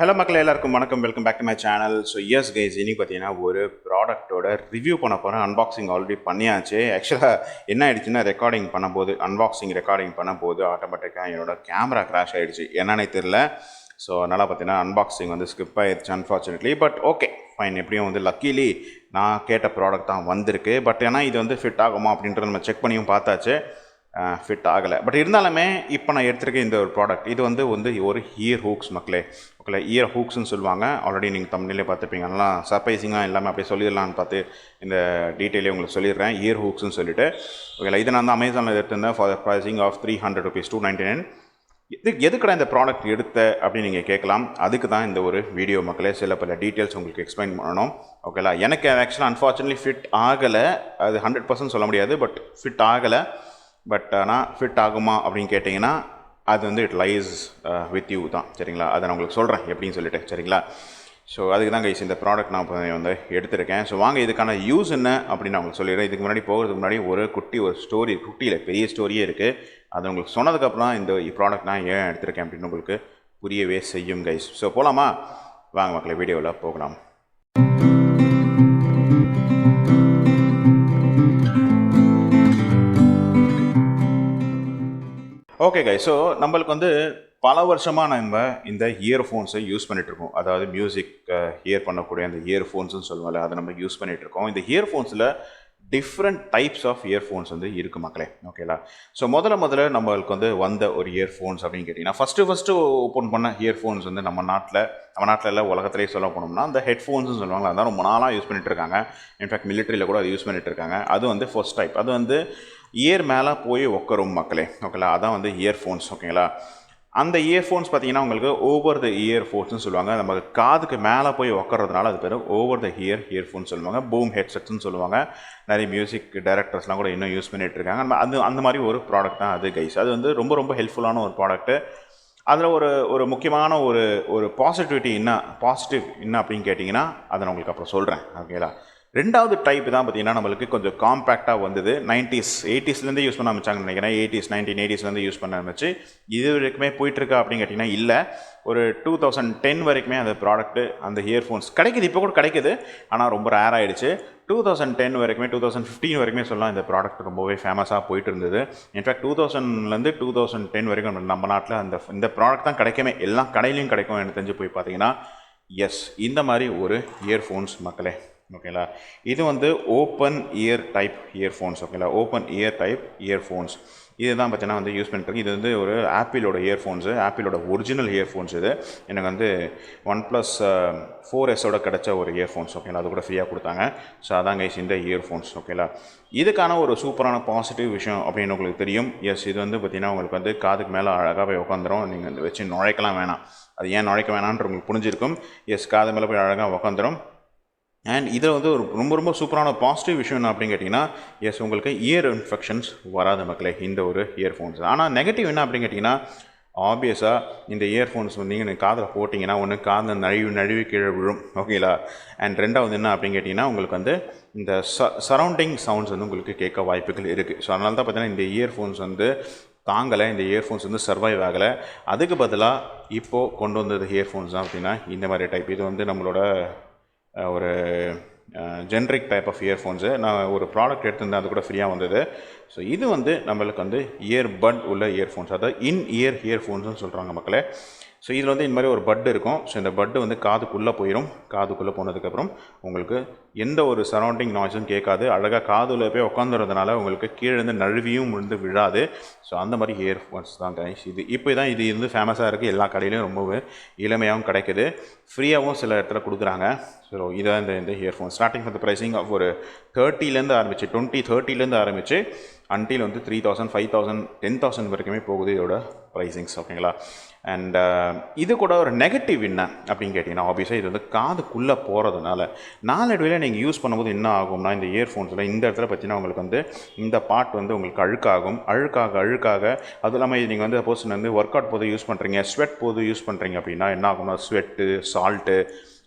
Hello மக்கள் எல்லாருக்கும் வணக்கம். Welcome back to my channel. So yes guys, இன்னைக்கு பார்த்தீங்கன்னா ஒரு ப்ராடக்ட்டோட ரிவ்யூ பண்ண போகிறேன். அன்பாக்சிங் ஆல்ரெடி பண்ணியாச்சு. ஆக்சுவலாக என்ன ஆயிடுச்சுன்னா, அன்பாக்சிங் ரெக்கார்டிங் பண்ணும்போது ஆட்டோமேட்டிக்காக என்னோட கேமரா கிராஷ் ஆகிடுச்சு. என்னன்னே தெரில. ஸோ அதனால் பார்த்தீங்கன்னா அன்பாக்சிங் வந்து ஸ்கிப் ஆகிடுச்சு அன்ஃபார்ச்சுனேட்லி. பட் ஓகே ஃபைன், எப்படியும் வந்து லக்கிலி நான் கேட்ட ப்ராடக்ட் தான் வந்திருக்கு. பட் ஏன்னா இது வந்து ஃபிட் ஆகுமா அப்படின்றத நம்ம செக் பண்ணியும் பார்த்தாச்சு, ஃபிட் ஆகலை. பட் இருந்தாலுமே இப்போ நான் எடுத்திருக்கேன் இந்த ஒரு ப்ராடக்ட். இது வந்து ஒரு இயர் ஹூக்ஸ் மக்களே. ஓகே, இயர் ஹூக்ஸ்னு சொல்லுவாங்க. ஆல்ரெடி நீங்கள் தமிழ்லேயே பார்த்துருப்பீங்க. நல்லா சர்ப்ரைசிங்காக எல்லாமே அப்படியே சொல்லிடலான்னு பார்த்து இந்த டீட்டெயிலே உங்களுக்கு சொல்லிடுறேன். இயர் ஹூக்ஸ்னு சொல்லிட்டு ஓகே, இது நான் வந்து அமேசானில் எடுத்திருந்தேன் for the pricing of 300 rupees, 299. எதுக்கடா இந்த ப்ராடக்ட் எடுத்த அப்படின்னு நீங்கள் கேட்கலாம். அதுக்கு தான் இந்த ஒரு வீடியோ மக்களே. சில பல டீட்டெயில்ஸ் உங்களுக்கு எக்ஸ்பிளைன் பண்ணணும். ஓகேலா, எனக்கு ஆக்சுவலாக அன்ஃபார்ச்சுனேட்லி ஃபிட் ஆகலை. அது 100% சொல்ல முடியாது, பட் ஃபிட் ஆகலை. பட் ஆனால் ஃபிட் ஆகுமா அப்படின்னு கேட்டிங்கன்னா, அது வந்து இட் லைஸ் வித் யூ தான். சரிங்களா, அதை நான் உங்களுக்கு சொல்கிறேன் எப்படின்னு சொல்லிட்டு. சரிங்களா, ஸோ அதுக்கு தான் கைஸ் இந்த ப்ராடக்ட் நான் இப்போ வந்து எடுத்திருக்கேன். ஸோ வாங்க இதுக்கான யூஸ் என்ன அப்படின்னு நான் உங்களுக்கு சொல்லிடுறேன். இதுக்கு முன்னாடி போகிறதுக்கு முன்னாடி ஒரு ஸ்டோரி, குட்டியில் பெரிய ஸ்டோரியே இருக்குது. அது உங்களுக்கு சொன்னதுக்கப்புறம் தான் இந்த ப்ராடக்ட் நான் ஏன் எடுத்திருக்கேன் அப்படின்னு உங்களுக்கு புரியவே செய்யும் கைஸ். ஸோ போகலாமா? வாங்க மக்களை, வீடியோவில் போகலாம். ஓகே கைஸ், ஸோ நம்மளுக்கு வந்து பல வருஷமாக நம்ம இந்த இயர்ஃபோன்ஸை யூஸ் பண்ணிகிட்ருக்கோம். அதாவது மியூசிக் ஹியர் பண்ணக்கூடிய அந்த இயர்ஃபோன்ஸ்னு சொல்லுவாங்க, அதை நம்ம யூஸ் பண்ணிகிட்ருக்கோம். இந்த இயர்ஃபோன்ஸில் டிஃப்ரெண்ட் டைப்ஸ் ஆஃப் இயர்ஃபோன்ஸ் வந்து இருக்குது மக்களே. ஓகேலா, ஸோ முதல்ல நம்மளுக்கு வந்து வந்த ஒரு இயர்ஃபோன்ஸ் அப்படின்னு கேட்டிங்கன்னா, ஃபஸ்ட்டு ஓப்பன் பண்ண இயர்ஃபோன்ஸ் வந்து நம்ம நாட்டில் இல்லை, உலகத்திலே சொல்ல போனோம்னா அந்த ஹெட்ஃபோன்ஸ்னு சொல்லுவாங்க. அதான் ரொம்ப நாளாக யூஸ் பண்ணிகிட்டு இருக்காங்க. இன்ஃபேக்ட் மிலிட்ரியில் கூட அது யூஸ் பண்ணிகிட்டு இருக்காங்க. அது வந்து ஃபர்ஸ்ட் டைப். அது வந்து இயர் மேலே போய் உட்காரும் மக்களே. ஓகேலா, அதான் வந்து இயர்ஃபோன்ஸ். ஓகேங்களா, அந்த இயர்ஃபோன்ஸ் பார்த்தீங்கன்னா உங்களுக்கு ஓவர் த இயர்ஃபோன்ஸ்னு சொல்லுவாங்க. நம்ம காதுக்கு மேலே போய் உட்காரதுனால அது பேர் ஓவர் த இயர்ஃபோன் சொல்லுவாங்க. பூம் ஹெட்செட்ஸ்னு சொல்லுவாங்க. நிறைய மியூசிக் டைரக்டர்ஸ்லாம் கூட இன்னும் யூஸ் பண்ணிகிட்டு இருக்காங்க. அந்த மாதிரி ஒரு ப்ராடக்ட் தான் அது கைஸ். அது வந்து ரொம்ப ஹெல்ப்ஃபுல்லான ஒரு ப்ராடக்ட்டு. அதில் ஒரு முக்கியமான ஒரு பாசிட்டிவ் என்ன அப்படின்னு கேட்டிங்கன்னா, அதை நான் உங்களுக்கு அப்புறம் சொல்கிறேன். ஓகேலா, ரெண்டாவது டைப் தான் பார்த்தீங்கன்னா நம்மளுக்கு கொஞ்சம் காம்பேக்டாக வந்தது. 80s யூஸ் பண்ண ஆரம்பிச்சாங்கன்னு நினைக்கிறேன். 1980s யூஸ் பண்ண ஆரம்பிச்சு இது வரைக்குமே போயிட்டுருக்கா அப்படின்னு கேட்டிங்கன்னா இல்லை. ஒரு 2010 வரைக்குமே அந்த ப்ராடக்ட்டு, அந்த இயர்ஃபோன்ஸ் கிடைக்கிது. இப்போ கூட கிடைக்கிது, ஆனால் ரொம்ப ரேர் ஆகிடுச்சு. 2010 வரைக்குமே, 2015 வரைக்குமே சொல்லலாம், இந்த ப்ராடக்ட் ரொம்பவே ஃபேமஸாக போயிட்டு இருந்தது. இன்ஃபேக்ட் 2000லேருந்து 2010 வரைக்கும் நம்ம நாட்டில் இந்த ப்ராடக்ட் தான் கிடைக்குமே. எல்லா கடையிலையும் கிடைக்கும் எனக்கு தெரிஞ்சு. போய் பார்த்தீங்கன்னா எஸ், இந்த மாதிரி ஒரு இயர்ஃபோன்ஸ் மக்களே. ஓகேங்களா, இது வந்து ஓப்பன் இயர் டைப் இயர்ஃபோன்ஸ். ஓகேங்களா, ஓப்பன் இயர் டைப் இயர்ஃபோன்ஸ் இதுதான் பார்த்தீங்கன்னா வந்து யூஸ் பண்ணிட்டுருக்கு. இது வந்து ஒரு ஆப்பிளோட இயர்ஃபோன்ஸு, ஆப்பிளோட ஒரிஜினல் இயர்ஃபோன்ஸ். இது எனக்கு வந்து OnePlus 4S கிடைச்ச ஒரு இயர்ஃபோன்ஸ். ஓகேங்களா, அது கூட ஃப்ரீயாக கொடுத்தாங்க. ஸோ அதான் கைஸ் இந்த இயர்ஃபோன்ஸ். ஓகேங்களா, இதுக்கான ஒரு சூப்பரான பாசிட்டிவ் விஷயம் அப்படின்னு உங்களுக்கு தெரியும். எஸ், இது வந்து பார்த்தீங்கன்னா உங்களுக்கு வந்து காதுக்கு மேலே அழகாக போய் உட்காந்துரும். நீங்கள் வந்து வச்சு நுழைக்கலாம் வேணாம். அது ஏன் நுழைக்க வேணான்ற உங்களுக்கு புரிஞ்சிருக்கும். எஸ், காது மேலே போய் அழகாக உட்காந்துரும். அண்ட் இதில் வந்து ஒரு ரொம்ப சூப்பரான பாசிட்டிவ் விஷயம் என்ன அப்படின்னு கேட்டிங்கன்னா, எஸ், உங்களுக்கு இயர் இன்ஃபெக்ஷன்ஸ் வராது மக்களே இந்த ஒரு இயர்ஃபோன்ஸ். ஆனால் நெகட்டிவ் என்ன அப்படின்னு கேட்டிங்கன்னா, ஆப்வியஸாக இந்த இயர்ஃபோன்ஸ் வந்து நீங்கள் காதில் போட்டிங்கன்னா ஒன்று காதில் நழுவி கீழே விழும். ஓகேங்களா, அண்ட் ரெண்டாவது என்ன அப்படின்னு கேட்டிங்கன்னா, உங்களுக்கு வந்து இந்த சரௌண்டிங் சவுண்ட்ஸ் வந்து உங்களுக்கு கேட்க வாய்ப்புகள் இருக்குது. ஸோ அதனால தான் பார்த்தீங்கன்னா இந்த இயர்ஃபோன்ஸ் வந்து தாங்கலை. இந்த இயர்ஃபோன்ஸ் வந்து சர்வைவ் ஆகலை. அதுக்கு பதிலாக இப்போது கொண்டு வந்தது இயர்ஃபோன்ஸ் தான் அப்படின்னா இந்த மாதிரி டைப். இது வந்து நம்மளோட ஒரு ஜென்ரிக் டைப் ஆஃப் இயர்ஃபோன்ஸு. நான் ஒரு ப்ராடக்ட் எடுத்திருந்தேன், அது கூட ஃப்ரீயாக வந்தது. ஸோ இது வந்து நம்மளுக்கு வந்து இயர்பட் உள்ள இயர்ஃபோன்ஸ், அதாவது இயர்ஃபோன்ஸ்னு சொல்கிறாங்க மக்களே. ஸோ இதில் வந்து இந்த மாதிரி ஒரு பட் இருக்கும். ஸோ இந்த பட்டு வந்து காதுக்குள்ளே போயிடும். காதுக்குள்ளே போனதுக்கப்புறம் உங்களுக்கு எந்த ஒரு சரௌண்டிங் நாய்ஸும் கேட்காது. அழகாக காதுல போய் உட்காந்துறதுனால உங்களுக்கு கீழேருந்து நழுவியும் விழுந்து விழாது. ஸோ அந்த மாதிரி இயர்ஃபோன்ஸ் தான் கைஸ் இது. இப்போ தான் இது வந்து ஃபேமஸாக இருக்குது. எல்லா கடையிலையும் ரொம்பவே இளமையாகவும் கிடைக்குது. ஃப்ரீயாகவும் சில இடத்துல கொடுக்குறாங்க. ஸோ இதான் இந்த earphone. Starting for the pricing of ஒரு 30லேருந்து ஆரம்பிச்சு 2030லேருந்து ஆரம்பித்து அன்டில் வந்து 3000, 5000, 10,000 வரைக்குமே போகுது இதோட ப்ரைஸிங்ஸ். ஓகேங்களா, அண்ட் இது கூட ஒரு நெகட்டிவ் என்ன அப்படின்னு கேட்டிங்கன்னா, ஆப்வியஸாக இது வந்து காதுக்குள்ளே போகிறதுனால நாளடைவில் நீங்கள் யூஸ் பண்ணும்போது என்ன ஆகும்னா, இந்த இயர்ஃபோன்ஸில் இந்த இடத்துல பார்த்தீங்கன்னா உங்களுக்கு வந்து இந்த பார்ட் வந்து உங்களுக்கு அழுக்காக அதுவும் இல்லாமல் நீங்கள் வந்து சப்போஸ் வந்து ஒர்க் அவுட் போது யூஸ் பண்ணுறீங்க, ஸ்வெட் போது யூஸ் பண்ணுறீங்க அப்படின்னா என்ன ஆகும்னா, ஸ்வெட்டு, சால்ட்டு,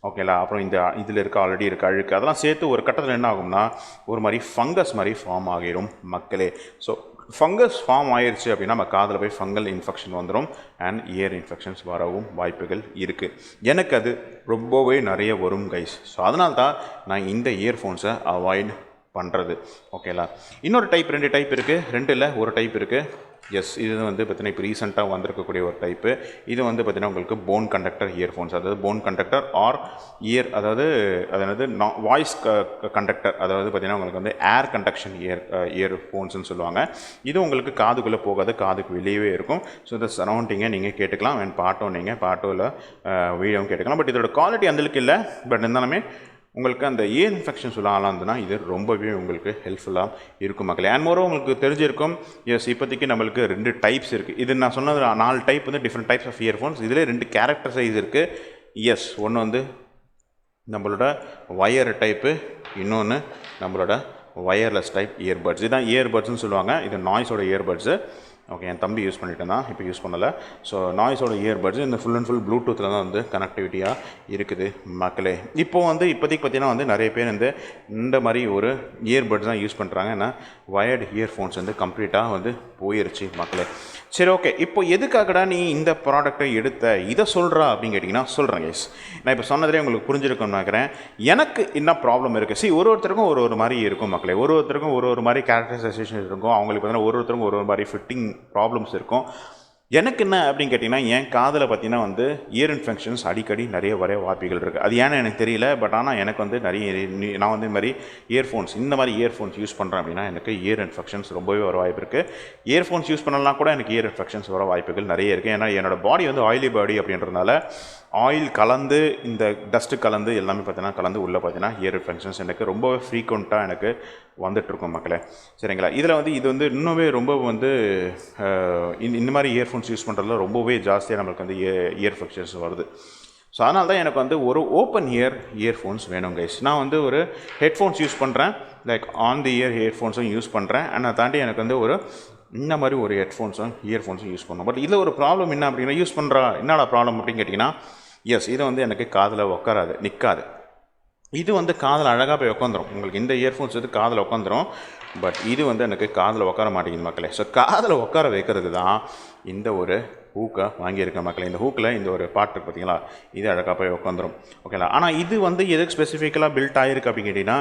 ஓகேங்களா. அப்புறம் இதில் இருக்க ஆல்ரெடி இருக்க அழுக்கு அதெல்லாம் சேர்த்து ஒரு கட்டத்தில் என்ன ஆகும்னா ஒரு மாதிரி ஃபங்கஸ் மாதிரி ஃபார்ம் ஆகிடும் மக்களே. ஸோ ஃபங்கஸ் ஃபார்ம் ஆயிடுச்சு அப்படின்னா நம்ம காதில் போய் ஃபங்கல் இன்ஃபெக்ஷன் வந்துடும் அண்ட் இயர் இன்ஃபெக்ஷன்ஸ் வரவும் வாய்ப்புகள் இருக்குது. எனக்கு அது ரொம்பவே நிறைய வரும் கைஸ். ஸோ அதனால தான் நான் இந்த இயர்ஃபோன்ஸை அவாய்ட் பண்ணுறது. ஓகேங்களா. இன்னொரு டைப் 2 டைப் இருக்குது, 2 இல்லை ஒரு டைப் இருக்குது. எஸ், இது வந்து பார்த்தீங்கன்னா இப்போ ரீசெண்டாக வந்திருக்கக்கூடிய ஒரு டைப்பு. இது வந்து பார்த்தீங்கன்னா உங்களுக்கு போன் கண்டக்டர் இயர்ஃபோன்ஸ், அதாவது போன் கண்டக்டர் ஆர் இயர், அதாவது வாய்ஸ் கண்டக்டர், அதாவது பார்த்தீங்கன்னா உங்களுக்கு வந்து ஏர் கண்டக்ஷன் இயர்ஃபோன்ஸ்னு சொல்லுவாங்க. இது உங்களுக்கு காதுக்குள்ளே போகாது, காதுக்கு வெளியவே இருக்கும். ஸோ இந்த சரௌண்டிங்கை நீங்கள் கேட்டுக்கலாம் அண்ட் பாட்டோவில் வீடியோவும் கேட்டுக்கலாம். பட் இதோட குவாலிட்டி அந்தளவுக்கு இல்லை. பட் இருந்தாலுமே உங்களுக்கு அந்த இயர் இன்ஃபெக்ஷன் சொல்லலாம் இருந்ததுன்னா இது ரொம்பவே உங்களுக்கு ஹெல்ப்ஃபுல்லாக இருக்கும் மக்களே. அண்ட் மோரோ உங்களுக்கு தெரிஞ்சிருக்கும். எஸ், இப்போதைக்கு நம்மளுக்கு 2 டைப்ஸ் இருக்குது. இது நான் சொன்னது 4 டைப் வந்து டிஃப்ரெண்ட் டைப்ஸ் ஆஃப் இயர்ஃபோன்ஸ். இதில் 2 கேரக்டர் சைஸ் இருக்குது. எஸ், ஒன்று வந்து நம்மளோட வயர் டைப்பு, இன்னொன்று நம்மளோட வயர்லெஸ் டைப் இயர்பட்ஸ். இதுதான் இயர்பட்ஸ்னு சொல்லுவாங்க. இது நாய்ஸோட இயர்பட்ஸு. ஓகே, என் தம்பி யூஸ் பண்ணிட்டு தான், இப்போ யூஸ் பண்ணலை. ஸோ நாய்ஸோட இயர்பட்ஸ் இந்த ஃபுல் அண்ட் ஃபுல் ப்ளூடூத்தில் தான் வந்து கனெக்டிவிட்டியாக இருக்குது மக்களே. இப்போதைக்கு பார்த்தீங்கன்னா வந்து நிறைய பேர் வந்து இந்த மாதிரி ஒரு இயர்பட்ஸ் தான் யூஸ் பண்ணுறாங்க. ஏன்னா வயர்டு இயர்ஃபோன்ஸ் வந்து கம்ப்ளீட்டாக வந்து போயிருச்சு மக்களே. சரி, ஓகே, இப்போ எதுக்காகடா நீ இந்த ப்ராடக்டை எடுத்த, இதை சொல்கிறா அப்படின்னு கேட்டிங்கன்னா சொல்கிறேன் கைஸ். நான் இப்போ சொன்னதே உங்களுக்கு புரிஞ்சிருக்குன்னு நினைக்கிறேன். எனக்கு என்ன ப்ராப்ளம் இருக்குது, ஒருத்தருக்கும் ஒரு மாதிரி இருக்கும் மக்களே. ஒருத்தருக்கும் ஒரு மாதிரி கேரக்டரைசேஷன் இருக்கும். அவங்களுக்கு பார்த்தீங்கன்னா ஒருத்தருக்கும் ஒரு மாதிரி ஃபிட்டிங் ப்ராப்ளம்ஸ் இருக்கும். எனக்கு என்ன அப்படின்னு கேட்டிங்கன்னா என் காதில் பார்த்தீங்கன்னா வந்து இயர் இன்ஃபெக்ஷன்ஸ் அடிக்கடி நிறைய வர வாய்ப்புகள் இருக்குது. அது ஏன்னு எனக்கு தெரியல. பட் ஆனால் எனக்கு வந்து நான் வந்து இந்த மாதிரி இயர்ஃபோன்ஸ் யூஸ் பண்ணுறேன் அப்படின்னா எனக்கு இயர் இன்ஃபெக்ஷன்ஸ் ரொம்பவே வர வாய்ப்பு இருக்குது. இயர்ஃபோன்ஸ் யூஸ் பண்ணலாம் கூட எனக்கு இயர் இன்ஃபெக்ஷன்ஸ் வர வாய்ப்புகள் நிறைய இருக்குது. ஏன்னா என்னோடய பாடி வந்து ஆயிலி பாடி அப்படின்றதுனால ஆயில் கலந்து இந்த டஸ்ட்டு கலந்து எல்லாமே பார்த்தீங்கன்னா கலந்து உள்ளே பார்த்தீங்கன்னா இயர் இன்ஃபெக்ஷன்ஸ் எனக்கு ரொம்பவே ஃப்ரீக்வெண்ட்டாக எனக்கு வந்துட்டுருக்கும் மக்களே. சரிங்களா. இதில் வந்து இது வந்து இன்னுமே ரொம்ப வந்து இந்த மாதிரி இயர்ஃபோன்ஸ் யூஸ் பண்ணுறதுல ரொம்பவே ஜாஸ்தியாக நம்மளுக்கு வந்து இயர் இன்ஃபெக்ஷன்ஸ் வருது. ஸோ அதனால தான் எனக்கு வந்து ஒரு ஓப்பன் இயர்ஃபோன்ஸ் வேணும் கைஸ். நான் வந்து ஒரு ஹெட்ஃபோன்ஸ் யூஸ் பண்ணுறேன், லைக் ஆன் தி ஹெட்ஃபோன்ஸும் யூஸ் பண்ணுறேன். அண்ட் அதை தாண்டி எனக்கு வந்து ஒரு இந்த மாதிரி ஒரு இயர்ஃபோன்ஸும் யூஸ் பண்ணணும். பட் இதில் ஒரு ப்ராப்ளம் என்ன அப்படின்னா யூஸ் பண்ணுறா என்னடா ப்ராப்ளம் அப்படின்னு கேட்டிங்கன்னா, எஸ், இது வந்து எனக்கு காதில் உட்காராது, நிற்காது. இது வந்து காதில் அழகாக போய் உட்காந்துரும். உங்களுக்கு இந்த இயர்ஃபோன்ஸ் வந்து காதில் உட்காந்துரும். பட் இது வந்து எனக்கு காதில் உட்கார மாட்டேங்குது மக்களே. ஸோ காதில் உட்கார வைக்கிறதுக்கு தான் இந்த ஒரு ஹூக்கை வாங்கியிருக்கேன் மக்களே. இந்த ஹூக்கில் இந்த ஒரு பாட்டு பார்த்தீங்களா, இது அழகாக போய் உட்காந்துரும். ஓகேங்களா. ஆனால் இது வந்து எதுக்கு ஸ்பெசிஃபிக்கலாக பில்ட் ஆகிருக்கு அப்படின்னு கேட்டிங்கன்னா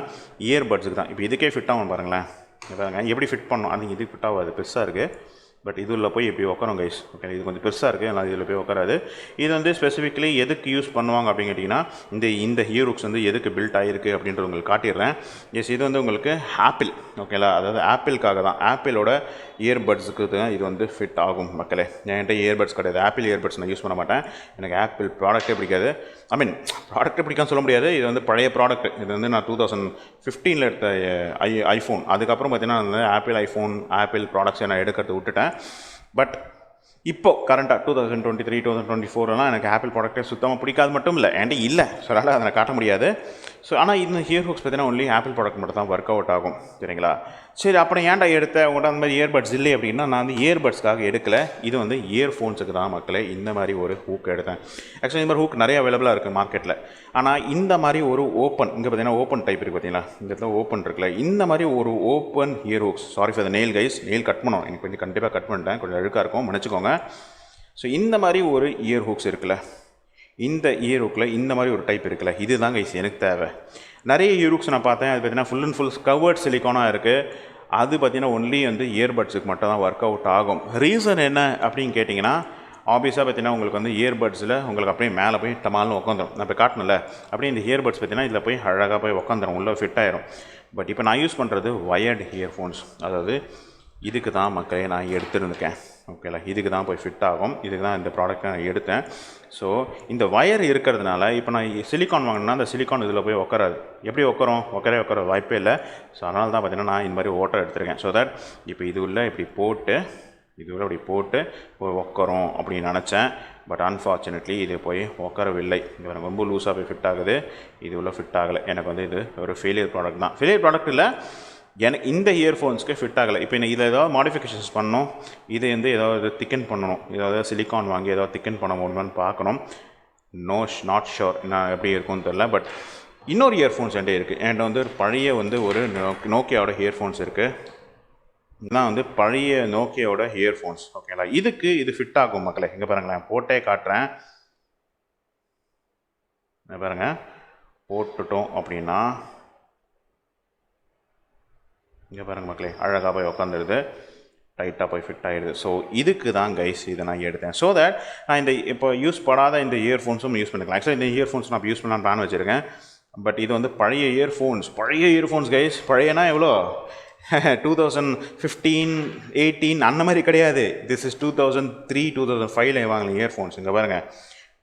இயர்பட்ஸுக்கு தான். இப்போ இதுக்கே ஃபிட் ஆகும் பாருங்களேன். பாருங்க எப்படி ஃபிட் பண்ணணும். அது இது ஃபிட் ஆகாது, பெருசாக இருக்குது. பட் இதில் போய் எப்படி உட்காரும் கைஸ். ஓகே, இது கொஞ்சம் பெருசாக இருக்குது, அதனால் இதில் போய் உட்காராது. இது வந்து ஸ்பெசிஃபிக்கலி எதுக்கு யூஸ் பண்ணுவாங்க அப்படின்னு கேட்டிங்கன்னா இந்த இயர்ஹுக்ஸ் வந்து எதுக்கு பில்ட் ஆகிருக்கு அப்படின்றது உங்களுக்கு காட்டிடுறேன். எஸ், இது வந்து உங்களுக்கு ஆப்பிள், ஓகேங்களா, அதாவது ஆப்பிளுக்காக தான், ஆப்பிளோட இயர்பட்ஸுக்கு தான் இது வந்து ஃபிட் ஆகும் மக்களே. என்கிட்ட இயர்பட்ஸ் கிடையாது, ஆப்பிள் இயர்பட்ஸ் நான் யூஸ் பண்ண மாட்டேன். எனக்கு ஆப்பிள் ப்ராடக்ட்டே பிடிக்காது. ப்ராடக்ட்டே பிடிக்கான்னு சொல்ல முடியாது. இது வந்து பழைய ப்ராடக்ட். இது வந்து நான் 2015 எடுத்த ஐஃபோன். அதுக்கப்புறம் பார்த்தீங்கன்னா ஆப்பிள் ஐஃபோன், ஆப்பிள் ப்ராடக்ட்ஸை நான் எடுக்கிறது விட்டுட்டேன். பட் இப்போது கரண்ட்டாக 2023, 2024 எனக்கு ஆப்பிள் ப்ராடக்ட்டே சுத்தமாக பிடிக்காது மட்டும் இல்லை, என்கிட்ட இல்லை, ஸோ அதனால் அதை காட்ட முடியாது. ஸோ ஆனால் இந்த இயர்ஹுக்ஸ் பார்த்தீங்கன்னா ஒன்லி ஆப்பிள் ப்ராடக்ட் மட்டும் தான் ஒர்க் அவுட் ஆகும். சரிங்களா. சரி, அப்புறம் ஏன்டா எடுத்த உங்கள்கிட்ட அந்த மாதிரி இயர்பட்ஸ் இல்லை அப்படின்னா, நான் வந்து இயர்பட்ஸ்க்காக எடுக்கலை. இது வந்து இயர்ஃபோன்ஸுக்கு தான் மக்களே இந்த மாதிரி ஒரு ஹூக் எடுத்தேன். ஆக்சுவலி இந்த மாதிரி ஹூக் நிறைய அவைலபிளாக இருக்குது மார்க்கெட்டில். ஆனால் இந்த மாதிரி ஒரு ஓப்பன், இங்கே பார்த்தீங்கன்னா ஓப்பன் டைப் இருக்குது பார்த்தீங்களா, இந்த இடத்துல ஓப்பன் இருக்குல்ல, இந்த மாதிரி ஒரு open ear hooks, sorry for the nail guys, nail cut பண்ணோம், எனக்கு கொஞ்சம் கண்டிப்பாக கட் பண்ணிட்டேன், கொஞ்சம் அழுக்காக இருக்கும், மன்னிச்சுக்கோங்க. ஸோ இந்த மாதிரி ஒரு இயர்ஹுக்ஸ் இருக்குல்ல, இந்த இயர்ஹுக்கில் இந்த மாதிரி ஒரு டைப் இருக்குல்ல, இது தான் கைஸ் எனக்கு தேவை. நிறைய இயர்ஹுக்ஸ் நான் பார்த்தேன், அது பார்த்தீங்கன்னா ஃபுல் அண்ட் ஃபுல் கவர்ட் சிலிக்கானாக இருக்குது. அது பார்த்தீங்கன்னா ஒன்லி வந்து இயர்பட்ஸுக்கு மட்டும் தான் ஒர்க் அவுட் ஆகும். ரீசன் என்ன அப்படின்னு கேட்டிங்கன்னா, ஆப்வியஸாக பார்த்தீங்கன்னா உங்களுக்கு வந்து இயர்பட்ஸில் உங்களுக்கு அப்படியே மேலே போய் டமால்னு உட்காந்துரும். நான் இப்போ காட்டணும்ல, அப்படியே இந்த இயர்பட்ஸ் பார்த்தீங்கன்னா இதில் போய் அழகாக போய் உட்காந்துரும், உள்ளே ஃபிட் ஆயிரும். பட் இப்போ நான் யூஸ் பண்ணுறது வயர்டு இயர்ஃபோன்ஸ், அதாவது இதுக்கு தான் மக்களே நான் எடுத்துருந்துக்கேன். ஓகேங்களா, இதுக்கு தான் போய் ஃபிட் ஆகும். இதுக்கு தான் இந்த ப்ராடக்ட்டை நான் எடுத்தேன். ஸோ இந்த வயர் இருக்கிறதுனால இப்போ நான் சிலிக்கான் வாங்கினேன்னா அந்த சிலிக்கான் இதில் போய் உட்காராது. எப்படி உட்கார வாய்ப்பே இல்லை. ஸோ அதனால தான் பார்த்தீங்கன்னா நான் இந்த மாதிரி ஓட்டர் எடுத்துருக்கேன். ஸோ தட் இப்போ இது உள்ள இப்படி போட்டு போய் உட்காரும் அப்படின்னு நினச்சேன். பட் அன்ஃபார்ச்சுனேட்லி இது போய் உட்காரவில்லை. இது எனக்கு ரொம்ப லூஸாக போய் ஃபிட் ஆகுது, இது உள்ள ஃபிட் ஆகலை. எனக்கு வந்து இது ஒரு ஃபெயிலியர் ப்ராடக்ட் தான். ஃபெயிலியர் ப்ராடக்ட் இல்லை, எனக்கு இந்த இயர்ஃபோன்ஸ்க்கு ஃபிட் ஆகலை. இப்போ இதில் ஏதாவது மாடிஃபிகேஷன்ஸ் பண்ணணும், இது வந்து ஏதாவது திக்கன் பண்ணணும், ஏதாவது சிலிக்கான் வாங்கி ஏதாவது திக்கன் பண்ண முடியுமான்னு பார்க்கணும். நாட் ஷோர் நான் எப்படி இருக்கும்னு தெரில. பட் இன்னொரு இயர்ஃபோன்ஸ் என்கிட்ட இருக்குது. என்கிட்ட வந்து பழைய வந்து ஒரு நோக்கியாவோட இயர்ஃபோன்ஸ் இருக்குது. இதெல்லாம் வந்து பழைய நோக்கியாவோட இயர்ஃபோன்ஸ். ஓகேங்களா, இதுக்கு இது ஃபிட் ஆகும் மக்களே. இங்கே பாருங்களேன், போட்டே காட்டுறேன். பாருங்கள், போட்டுட்டோம் அப்படின்னா இங்கே பாருங்கள் மக்களே, அழகாக போய் உட்காந்துருது, டைட்டாக போய் ஃபிட் ஆகிடுது. ஸோ இதுக்கு தான் கைஸ் இதை நான் எடுத்தேன். ஸோ தட் நான் இந்த இப்போ யூஸ் பண்ணாத இந்த இயர்ஃபோன்ஸும் யூஸ் பண்ணிக்கலாம். ஆக்சுவலாக இந்த இயர்ஃபோன்ஸ் நான் யூஸ் பண்ணலான்னு பிளான் வச்சுருக்கேன். பட் இது வந்து பழைய இயர்ஃபோன்ஸ் கைஸ். பழையனா எவ்வளோ 2015, 18 அந்த மாதிரி கிடையாது. திஸ் இஸ் 2003, 2005 வாங்கலாம் இயர்ஃபோன்ஸ். இங்கே பாருங்கள்,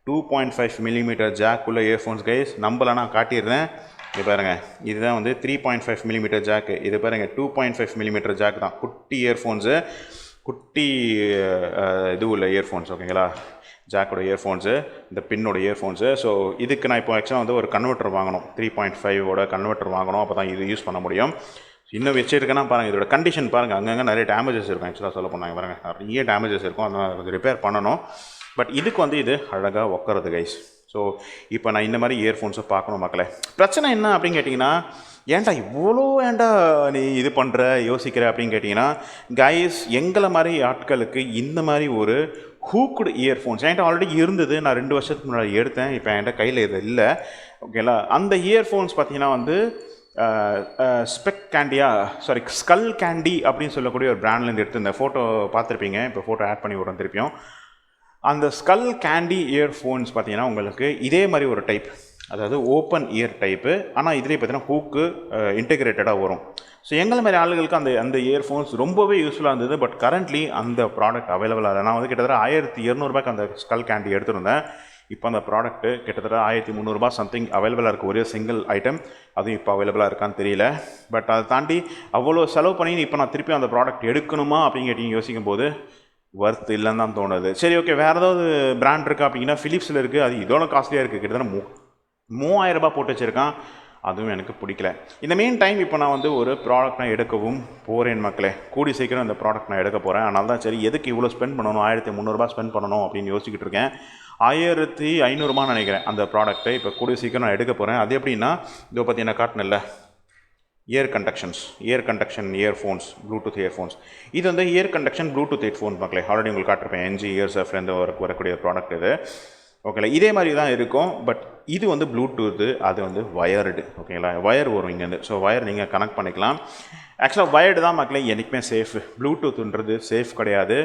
2.5 mm ஜாக் உள்ள இயர்ஃபோன்ஸ் கைஸ். நம்பலை நான் காட்டிடுறேன். இது பாருங்கள், இதுதான் வந்து 3.5 mm ஜாக்கு. இது பாருங்கள் 2.5 mm ஜாக் தான். குட்டி இயர்ஃபோன்ஸு, குட்டி இது உள்ள இயர்ஃபோன்ஸ். ஓகேங்களா, ஜாக்கோட இயர்ஃபோன்ஸு, இந்த பின்னோட இயர்ஃபோன்ஸு. ஸோ இதுக்கு நான் இப்போ ஆக்சுவலாக வந்து ஒரு கன்வெர்ட்டர் வாங்கணும், 3.5 கன்வெர்ட்டர் வாங்கணும். அப்போ தான் இது யூஸ் பண்ண முடியும். இன்னும் வச்சுருக்கேன்னா பாருங்கள், இதோட கண்டிஷன் பாருங்கள். அங்கங்கே நிறைய டேமேஜஸ் இருக்கும். ஆக்சுவலாக சொல்ல போனாங்க பாருங்கள், நிறைய டேமேஜஸ் இருக்கும். அதனால் கொஞ்சம் ரிப்பேர் பண்ணணும். பட் இதுக்கு வந்து இது அழகாக உட்காருது கைஸ். ஸோ இப்போ நான் இந்த மாதிரி இயர்ஃபோன்ஸை பார்க்கணும் மக்களே. பிரச்சனை என்ன அப்படின்னு கேட்டிங்கன்னா, ஏன்டா நீ இது பண்ணுற யோசிக்கிற அப்படின்னு கேட்டிங்கன்னா, கைஸ் எங்களை மாதிரி ஆட்களுக்கு இந்த மாதிரி ஒரு ஹூக்குடு இயர்ஃபோன்ஸ் என்கிட்ட ஆல்ரெடி இருந்தது. நான் 2 வருஷத்துக்கு முன்னாடி எடுத்தேன். இப்போ என்கிட்ட கையில் இது இல்லை. ஓகேங்களா, அந்த இயர்ஃபோன்ஸ் பார்த்தீங்கன்னா வந்து ஸ்கல் கேண்டி அப்படின்னு சொல்லக்கூடிய ஒரு பிராண்ட்லேருந்து எடுத்து இந்த ஃபோட்டோ பார்த்துருப்பீங்க. இப்போ ஃபோட்டோ ஆட் பண்ணி விட்றேன் திருப்பியும். அந்த ஸ்கல் கேண்டி இயர்ஃபோன்ஸ் பார்த்தீங்கன்னா உங்களுக்கு இதே மாதிரி ஒரு டைப், அதாவது ஓப்பன் இயர் டைப்பு. ஆனால் இதுலேயே பார்த்தீங்கன்னா ஹூக்கு இன்டெகிரேட்டடாக வரும். ஸோ எங்களை மாதிரி ஆளுகளுக்கு அந்த இயர்ஃபோன்ஸ் ரொம்பவே யூஸ்ஃபுல்லாக இருந்தது. பட் கரண்ட்லி அந்த ப்ராடக்ட் அவைலபிளாக இல்லை. நான் வந்து கிட்டத்தட்ட 1200 அந்த ஸ்கல் கேண்டி எடுத்துருந்தேன். இப்போ அந்த ப்ராடக்ட்டு கிட்டத்தட்ட 1300 சம்திங் அவைலபிளாக இருக்குது. ஒரே சிங்கிள் ஐட்டம், அதுவும் இப்போ அவைலபிளாக இருக்கான்னு தெரியல. பட் அதை தாண்டி அவ்வளோ செலவு பண்ணி இப்போ நான் திருப்பி அந்த ப்ராடக்ட் எடுக்கணுமா அப்படின்னு கேட்டிங்க யோசிக்கும் போது ஒர்த் இல்லைன்னு தான் தோணுது. சரி, ஓகே, வேறு ஏதாவது பிராண்ட் இருக்கா அப்படின்னா ஃபிலிப்ஸில் இருக்குது. அது இதோட காஸ்ட்லியாக இருக்குது. கிட்டத்தட்ட 3000 ரூபாய் போட்டு வச்சுருக்கான். அதுவும் எனக்கு பிடிக்கல. இந்த மெயின் டைம் இப்போ நான் வந்து ஒரு ப்ராடக்ட் நான் எடுக்கவும் போகிறேன் மக்களே. கூடி சீக்கிரம் அந்த ப்ராடக்ட் நான் எடுக்க போகிறேன். அதனால தான் சரி, எதுக்கு இவ்வளோ ஸ்பெண்ட் பண்ணணும், 1300 ஸ்பெண்ட் பண்ணணும் அப்படின்னு யோசிச்சுக்கிட்டு இருக்கேன். 1500 நினைக்கிறேன் அந்த ப்ராடக்ட்டை. இப்போ கூடிய சீக்கிரம் நான் எடுக்க போகிறேன். அது எப்படின்னா, இதோ பார்த்தீங்கன்னா காட்டினில்ல, ear conduction earphones, Bluetooth earphones. இது வந்து இயர் கண்டக்ஷன் ப்ளூடூத் ஹெட்ஃபோன்ஸ் மக்களே. ஆல்ரெடி உங்களுக்கு காட்டிருப்பேன். NG இயர்ஸ்லேருந்து வரக்கூடிய ப்ராடக்ட் இது. ஓகேங்களா, இதே மாதிரி தான் இருக்கும். பட் இது வந்து ப்ளூடூத்து, அது வந்து வயர்டு. ஓகேங்களா, வயர் வரும் இங்கேருந்து. ஸோ வயர் நீங்கள் கனெக்ட் பண்ணிக்கலாம். ஆக்சுவலாக வயர்டு தான் மக்களே என்றைக்குமே சேஃப். ப்ளூடூத்துன்றது சேஃப் கிடையாது.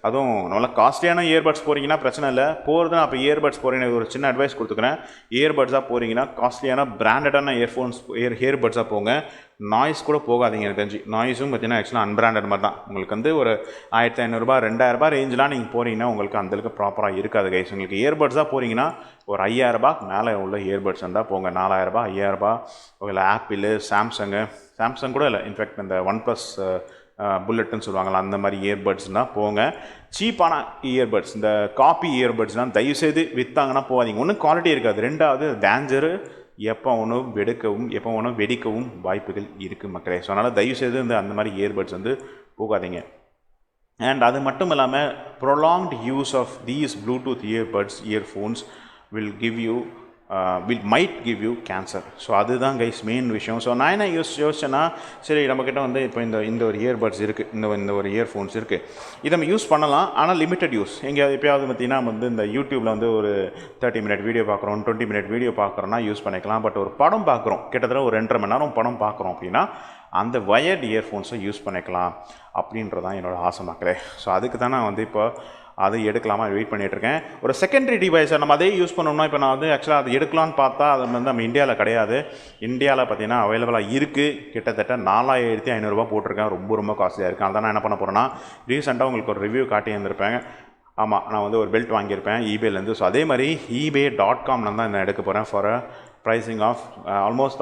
அதுவும் நல்லா காஸ்ட்லியான இயர்பட்ஸ் போகிறீங்கன்னா பிரச்சனை இல்லை. போகிறதுனா அப்போ இயர்பட்ஸ் போகிறீங்கன்னா ஒரு சின்ன அட்வைஸ் கொடுத்துக்கிறேன். இயர்பட்ஸாக போகிறீங்கன்னா காஸ்ட்லியான பிராண்டடான இயர்பட்ஸாக போங்க. நாய்ஸ் கூட போகாதீங்க. எனக்கு தெரிஞ்சு நாய்ஸும் பார்த்தீங்கன்னா ஆக்சுவலாக அன்பிராண்டட் மாதிரி தான். உங்களுக்கு வந்து ஒரு 1500 2000 ரேஞ்செலாம் நீங்கள் போகிறீங்கன்னா உங்களுக்கு அந்தளவுக்கு ப்ராப்பராக இருக்காது கைஸ். உங்களுக்கு இயர்பட்ஸாக போகிறீங்கன்னா ஒரு 5000 மேலே உள்ள இயர்பட்ஸ் இருந்தால் போங்க. 4000 5000. இல்லை ஆப்பிள், சாம்சங் கூட இல்லை, இன்ஃபேக்ட் இந்த OnePlus புல்லட்டுன்னு சொல்லுவாங்களா, அந்த மாதிரி இயர்பட்ஸ்னால் போங்க. சீப்பான இயர்பட்ஸ், இந்த காப்பி இயர்பட்ஸ்னால் தயவுசெய்து விற்றாங்கன்னா போகாதீங்க. ஒன்றும் குவாலிட்டி இருக்காது. ரெண்டாவது டேஞ்சரு, எப்போ ஒன்றும் வெடிக்கவும் வாய்ப்புகள் இருக்குது மக்களே. ஸோ அதனால் தயவுசெய்து அந்த மாதிரி இயர்பட்ஸ் வந்து போகாதீங்க. அண்ட் அது மட்டும் இல்லாமல் prolonged use of these Bluetooth earphones might give you cancer. So அதுதான் கைஸ் மெயின் விஷயம். ஸோ நான் என்ன யோசிச்சேன்னா, சரி நம்மக்கிட்ட வந்து இப்போ இந்த ஒரு இயர்பட்ஸ் இருக்குது, இந்த ஒரு இயர்ஃபோன்ஸ் இருக்குது, இதை நம்ம யூஸ் பண்ணலாம். ஆனால் லிமிட்டட் யூஸ். எங்கேயாவது எப்போயாவது பார்த்தீங்கன்னா வந்து இந்த யூடியூப்பில் வந்து ஒரு 30 மினிட் வீடியோ பார்க்குறோம், 20 மினிட் வீடியோ பார்க்குறோன்னா யூஸ் பண்ணிக்கலாம். பட் ஒரு படம் பார்க்குறோம், கிட்டத்தட்ட ஒரு 2.5 மணி நேரம் படம் பார்க்குறோம் அப்படின்னா அந்த வயர்டு இயர்ஃபோன்ஸை யூஸ் பண்ணிக்கலாம் அப்படின்றதான் என்னோடய ஆசை மக்களே. ஸோ அதுக்கு தான் நான் வந்து இப்போ அதை எடுக்கலாமா வெயிட் பண்ணிகிட்ருக்கேன். ஒரு செகண்டரி டிவைஸை நம்ம அதே யூஸ் பண்ணோம்னா, இப்போ நான் வந்து ஆக்சுவலாக அது எடுக்கலான்னு பார்த்தா அது வந்து நம்ம இந்தியாவில் கிடையாது. இந்தியாவில் பார்த்தீங்கன்னா அவைலபிளாக இருக்குது. கிட்டத்தட்ட 4500 போட்டிருக்கேன். ரொம்ப காஸ்ட்லியாக இருக்குது. அதான் நான் என்ன பண்ண போகிறேன்னா, ரீசெண்டாக உங்களுக்கு ஒரு ரிவ்யூ காட்டி இருந்திருப்பேன். ஆமாம், நான் வந்து ஒரு பெல்ட் வாங்கியிருப்பேன் eBayலேருந்து. ஸோ அதே மாதிரி ebay.com தான் நான் எடுக்க போகிறேன். ஃபார் ப்ரைஸிங் ஆஃப் ஆல்மோஸ்ட்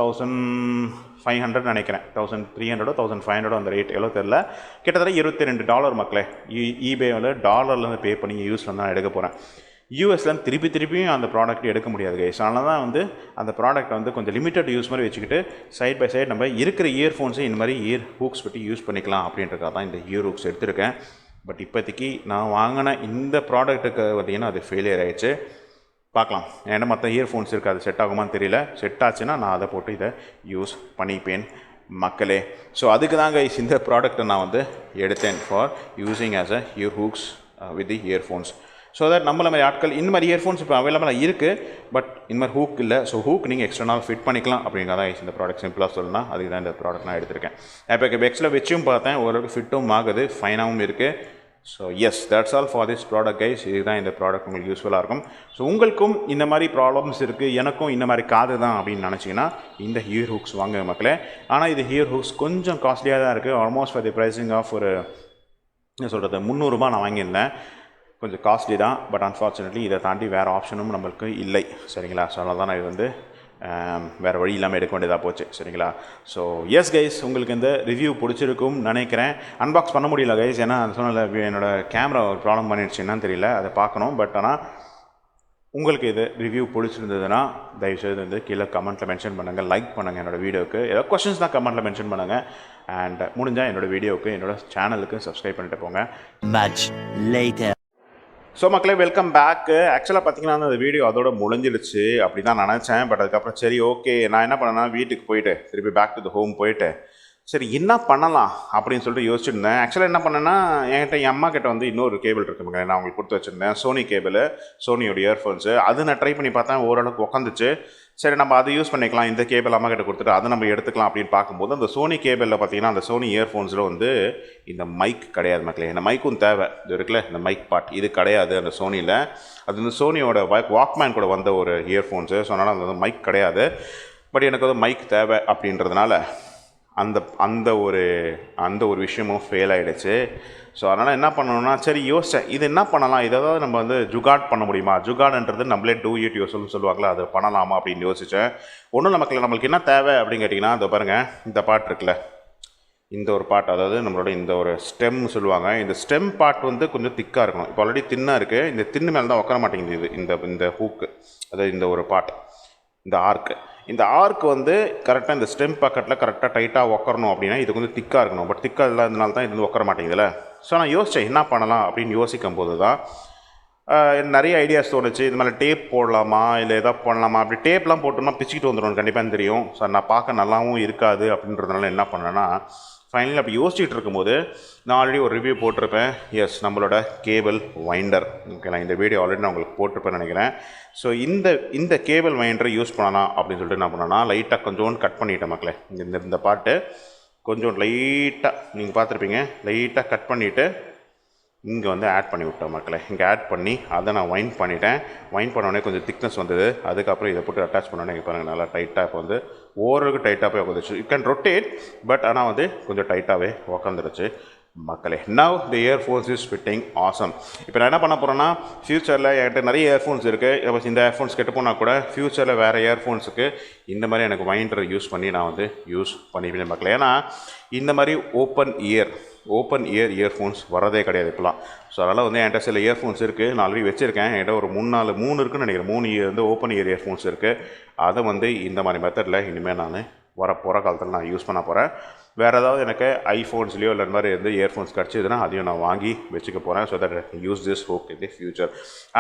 1500 நினைக்கிறேன். 1300 1500 அந்த ரேட் எவ்வளோ தெரில. கிட்டத்தட்ட $22 மக்களே. eBayவில் டாலர்லேருந்து பே பண்ணி யூஸ் தான் எடுக்க போகிறேன். யூஎஸ்லேருந்து திருப்பியும் அந்த ப்ராடக்ட் எடுக்க முடியாது கைஸ். அதனால தான் வந்து அந்த ப்ராடக்ட் வந்து கொஞ்சம் லிமிட்டட் யூஸ் மாதிரி வச்சுக்கிட்டு சைட் பை சைட் நம்ம இருக்கிற இயர்ஃபோன்ஸை இந்த மாதிரி இயர் ஹூக்ஸ் பற்றி யூஸ் பண்ணிக்கலாம் அப்படின்றக்காக தான் இந்த இயர் ஹூக்ஸ் எடுத்திருக்கேன். பட் இப்போதைக்கு நான் வாங்கின இந்த ப்ராடக்ட்டுக்கு பார்த்திங்கன்னா அது ஃபெயிலியர் ஆகிடுச்சு. பார்க்கலாம். ஏன்னா மற்ற இயர்ஃபோன்ஸ் இருக்குது, அது செட் ஆகுமான்னு தெரியல. செட் ஆச்சுன்னா நான் அதை போட்டு இதை யூஸ் பண்ணிப்பேன் மக்களே. ஸோ அதுக்கு தாங்க இந்த ப்ராடக்ட்டை நான் வந்து எடுத்தேன் for using as a year hooks with the earphones. So that நம்மள மாதிரி ஆட்கள் இந்த மாதிரி இயர்ஃபோன்ஸ் இப்போ அவைலபிளாக இருக்குது, பட் இந்த மாதிரி ஹூக் இல்லை. ஸோ ஹூக் நீங்கள் எக்ஸ்டர்னல் ஃபிட் பண்ணிக்கலாம் அப்படிங்கிறத இந்த ப்ராடக்ட் சிம்பிளாக சொல்லணும். அதுக்கு தான் இந்த ப்ராடக்ட் நான் எடுத்திருக்கேன். இப்போ பெக்ஸில் வச்சும் பார்த்தேன், ஓரளவுக்கு ஃபிட்டும் ஆகுது, ஃபைனாகவும் இருக்குது. So yes, that's all for this product guys. இதுதான் இந்த ப்ராடக்ட் உங்களுக்கு யூஸ்ஃபுல்லாக இருக்கும். ஸோ உங்களுக்கும் இந்த மாதிரி ப்ராப்ளம்ஸ் இருக்குது, எனக்கும் இந்த மாதிரி காது தான் அப்படின்னு நினச்சிங்கன்னா இந்த இயர் ஹூக்ஸ் வாங்க மக்களே. ஆனால் இது இயர் ஹூக்ஸ் கொஞ்சம் காஸ்ட்லியாக தான் இருக்குது. Almost for the pricing of ஒரு என்ன சொல்கிறது 300 ரூபாய் நான் வாங்கியிருந்தேன். கொஞ்சம் காஸ்ட்லி தான், பட் அன்ஃபார்ச்சுனேட்லி இதை தாண்டி வேறு ஆப்ஷனும் நம்மளுக்கு இல்லை. சரிங்களா? ஸோ அதனால தான் நான் இது வந்து வேறு வழி இல்லாமல் எடுக்க வேண்டியதாக போச்சு. சரிங்களா? ஸோ எஸ் கைஸ், உங்களுக்கு இந்த ரிவ்யூ பிடிச்சிருக்கும்னு நினைக்கிறேன். அன்பாக்ஸ் பண்ண முடியல கைஸ், ஏன்னா சொன்னல என்னோடய கேமரா ஒரு ப்ராப்ளம் பண்ணிடுச்சு, என்னன்னு தெரியல, அதை பார்க்கணும். பட் ஆனால் உங்களுக்கு இது ரிவ்யூ பிடிச்சிருந்ததுன்னா தயவுசெய்து வந்து கீழே கமெண்ட்டில் மென்ஷன் பண்ணுங்கள், லைக் பண்ணுங்கள் என்னோடய வீடியோவுக்கு. ஏதாவது கொஸ்டின்ஸ் தான் கமெண்ட்டில் மென்ஷன் பண்ணுங்கள். அண்ட் முடிஞ்சால் என்னோடய வீடியோவுக்கு என்னோடய சேனலுக்கு சப்ஸ்கிரைப் பண்ணிட்டு போங்க. Much later. ஸோ மக்களே, வெல்கம் பேக். ஆக்சுவலாக பார்த்தீங்கன்னா அந்த வீடியோ அதோட முடிஞ்சிடுச்சு அப்படி தான் நினச்சேன். பட் அதுக்கப்புறம் சரி ஓகே, நான் என்ன பண்ணேன்னா வீட்டுக்கு போயிட்டு திருப்பி பேக் டு த ஹோம் போயிட்டு சரி என்ன பண்ணலாம் அப்படின்னு சொல்லிட்டு யோசிச்சுருந்தேன். ஆக்சுவலாக என்ன பண்ணேன்னா என்கிட்ட என் அம்மா கிட்ட வந்து இன்னொரு கேபிள் இருக்குங்க, நான் அவங்களுக்கு கொடுத்து வச்சுருந்தேன். சோனி கேபிள், சோனியோட இயர்ஃபோன்ஸு. அது நான் ட்ரை பண்ணி பார்த்தேன், ஓரளவுக்கு உட்காந்துச்சு. சரி நம்ம அதை யூஸ் பண்ணிக்கலாம், இந்த கேபிள் அம்மா கிட்ட கொடுத்துட்டு அதை நம்ம எடுத்துக்கலாம் அப்படின்னு பார்க்கும்போது அந்த சோனி கேபிளில் பார்த்தீங்கன்னா அந்த சோனி இயர்ஃபோன்ஸில் வந்து இந்த மைக் கிடையாது மக்களே. இந்த மைக்கும் தேவை, இது இருக்குல்ல இந்த மைக் பார்ட், இது கிடையாது அந்த சோனியில். அது வந்து சோனியோட வாக்மேன் கூட வந்த ஒரு இயர்ஃபோன்ஸு. ஸோ அதனால் அது வந்து மைக் கிடையாது. பட் எனக்கு வந்து மைக் தேவை அப்படின்றதுனால அந்த ஒரு விஷயமும் ஃபெயில் ஆகிடுச்சு. ஸோ அதனால் என்ன பண்ணணும்னா சரி யோசித்தேன், இது என்ன பண்ணலாம், இதாவது நம்ம வந்து ஜுகாட் பண்ண முடியுமா, ஜுகாட்ன்றது நம்மளே டூ இட் யூஸ்ஃபுல்னு சொல்லுவாங்களா, அதை பண்ணலாமா அப்படின்னு யோசித்தேன். ஒன்றும் நம்மளுக்கு என்ன தேவை அப்படின்னு கேட்டிங்கன்னா, அதை பாருங்கள், இந்த பாட்டு இருக்குல்ல, இந்த ஒரு பாட்டு, அதாவது நம்மளோட இந்த ஒரு ஸ்டெம் சொல்லுவாங்க. இந்த ஸ்டெம் பார்ட் வந்து கொஞ்சம் திக்காக இருக்கணும். இப்போ ஆல்ரெடி தின்னாக இருக்குது, இந்த தின்னு மேலே தான் உட்கார மாட்டேங்குது இந்த ஹூக்கு, அதாவது இந்த ஒரு பார்ட், இந்த ஆர்க் வந்து கரெக்டாக இந்த ஸ்டெம் பக்கெட்டில் கரெக்டாக டைட்டாக உட்கரணும் அப்படின்னா இதுக்கு வந்து திக்காக இருக்கணும். பட் திக்காக இல்லாதனால தான் இது வந்து உட்கர மாட்டேங்குதுல்ல. ஸோ நான் யோசித்தேன் என்ன பண்ணலாம் அப்படின்னு யோசிக்கும் போது தான் நிறைய ஐடியாஸ் தோணுச்சு. இது மாதிரி டேப் போடலாமா இல்லை எதாவது பண்ணலாமா. அப்படி டேப்லாம் போட்டோம்னா பிச்சுக்கிட்டு வந்துடும் கண்டிப்பாக தெரியும். ஸோ நான் பார்க்க நல்லாவும் இருக்காது அப்படின்றதுனால என்ன பண்ணேன்னா ஃபைனலி அப்படி யோசிச்சுட்டு இருக்கும்போது நான் ஆல்ரெடி ஒரு ரிவ்யூ போட்டிருப்பேன். எஸ், நம்மளோட கேபிள் வைண்டர். ஓகேங்களா, இந்த வீடியோ ஆல்ரெடி நான் உங்களுக்கு போட்டிருப்பேன்னு நினைக்கிறேன். ஸோ இந்த கேபிள் வைண்டரை யூஸ் பண்ணலாம் அப்படின்னு சொல்லிட்டு என்ன பண்ணேன்னா லைட்டாக கொஞ்சோண்டு கட் பண்ணிட்டேன் மக்களே. இந்த பாட்டு கொஞ்சம் லைட்டாக நீங்கள் பார்த்துருப்பீங்க, லைட்டாக கட் பண்ணிவிட்டு இங்கே வந்து ஆட் பண்ணி விட்டோம் மக்களே. இங்கே ஆட் பண்ணி அதை நான் வைண்ட் பண்ணிட்டேன். வைண்ட் பண்ணோடனே கொஞ்சம் திக்னஸ் வந்தது. அதுக்கப்புறம் இதை போட்டு அட்டாச் பண்ணோடனே இங்கே பாருங்கள் நல்லா டைட்டாக இப்போ வந்து ஓரளவுக்கு டைட்டாக போய் உட்காந்துச்சு. யூ கேன் ரொட்டேட், பட் ஆனால் வந்து கொஞ்சம் டைட்டாகவே உட்காந்துருச்சு மக்களே. Now the earphones is fitting awesome. இப்போ நான் என்ன பண்ண போகிறேன்னா ஃப்யூச்சரில் என்கிட்ட நிறைய இயர்ஃபோன்ஸ் இருக்குது. இப்போ இந்த இயர்ஃபோன்ஸ் கெட்டு போனால் கூட ஃப்யூச்சரில் வேறு இயர்ஃபோன்ஸுக்கு இந்த மாதிரி எனக்கு வைண்டரை யூஸ் பண்ணி நான் வந்து யூஸ் பண்ணிப்பேன் மக்களே. ஏன்னா இந்த மாதிரி ஓப்பன் இயர் இயர்ஃபோன்ஸ் வரதே கிடையாது இப்போலாம். ஸோ அதனால் வந்து என்கிட்ட சில இயர்ஃபோன்ஸ் இருக்குது, நான் ஆல்ரெடி வச்சுருக்கேன். என்கிட்ட ஒரு 3 இருக்குன்னு நினைக்கிறேன். 3 வந்து ஓப்பன் இயர்ஃபோன்ஸ் இருக்குது. அதை வந்து இந்த மாதிரி மெத்தடில் இனிமேல் நான் போகிற காலத்தில் நான் யூஸ் பண்ண போகிறேன். வேறு ஏதாவது எனக்கு ஐஃபோன்ஸ்லேயோ இல்லை இந்த மாதிரி வந்து இயர்ஃபோன்ஸ் கிடச்சிதுன்னா அதையும் நான் வாங்கி வச்சுக்க போகிறேன். So that use this hook in the future.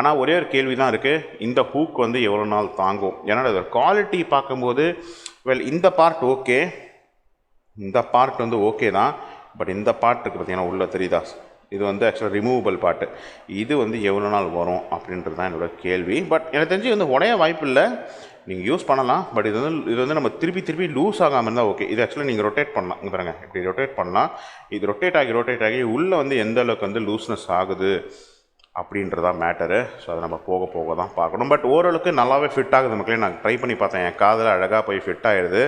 ஆனால் ஒரே ஒரு கேள்வி தான் இருக்குது, இந்த ஹூக் வந்து எவ்வளோ நாள் தாங்கும்? ஏன்னா அது குவாலிட்டி பார்க்கும்போது இந்த பார்ட் ஓகே, இந்த பார்ட் வந்து ஓகே தான். பட் இந்த பார்ட் இருக்குது பார்த்தீங்கன்னா உள்ளே தெரியுதா, இது வந்து ஆக்சுவலாக ரிமூவபிள் பார்ட்டு. இது வந்து எவ்வளோ நாள் வரும் அப்படின்றது தான் என்னோடய கேள்வி. பட் எனக்கு தெரிஞ்சு வந்து உடைய வாய்ப்பு இல்லை, நீங்கள் யூஸ் பண்ணலாம். பட் இது வந்து நம்ம திருப்பி லூஸ் ஆகாமல் இருந்தால் ஓகே. இது ஆக்சுவலாக நீங்கள் ரொட்டேட் பண்ணலாம். இங்கே பாருங்கள், இப்படி ரொட்டேட் பண்ணலாம். இது ரொட்டேட் ஆகி உள்ளே வந்து எந்த அளவுக்கு வந்து லூஸ்னஸ் ஆகுது அப்படின்றதான் மேட்டரு. ஸோ அதை நம்ம போக தான் பார்க்கணும். பட் ஓரளவுக்கு நல்லாவே ஃபிட் ஆகுது மக்களே. நான் ட்ரை பண்ணி பார்த்தேன், என் காதில் அழகாக போய் ஃபிட் ஆகிடுது.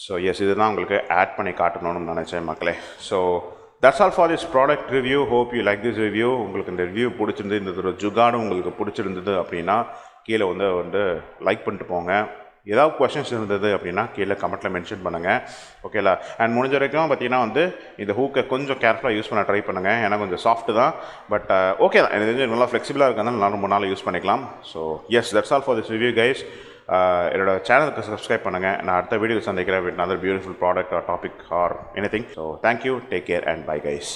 ஸோ எஸ், இதுதான் உங்களுக்கு ஆட் பண்ணி காட்டணும்னு நினச்சேன் மக்களே. So that's all for this product review. Hope you like this review. உங்களுக்கு இந்த ரிவ்யூ பிடிச்சிருந்து, இந்த ஜுகாடும் உங்களுக்கு பிடிச்சிருந்தது அப்படின்னா கீழே வந்து லைக் பண்ணிட்டு போங்க. ஏதாவது கொஷின்ஸ் இருந்தது அப்படின்னா கீழே கமெண்ட்டில் மென்ஷன் பண்ணுங்கள். ஓகேலா? அண்ட் முடிஞ்ச வரைக்கும் பார்த்தீங்கன்னா வந்து இந்த ஹூக்கை கொஞ்சம் கேர்ஃபுல்லாக யூஸ் பண்ண ட்ரை பண்ணுங்கள். ஏன்னா கொஞ்சம் சாஃப்ட்டு தான், பட் ஓகே தான். எனக்கு தெரிஞ்சு நல்லா ஃப்ளெக்சிபிளாக இருக்கிறதுனால நான் ரொம்ப நாள் யூஸ் பண்ணிக்கலாம். So yes, that's all for this review guys. என்னோட சேனலுக்கு சப்ஸ்கிரைப் பண்ணுங்கள். நான் அடுத்த வீடியோ சந்திக்கிறேன் with another beautiful product or topic or anything. So thank you, take care and bye guys.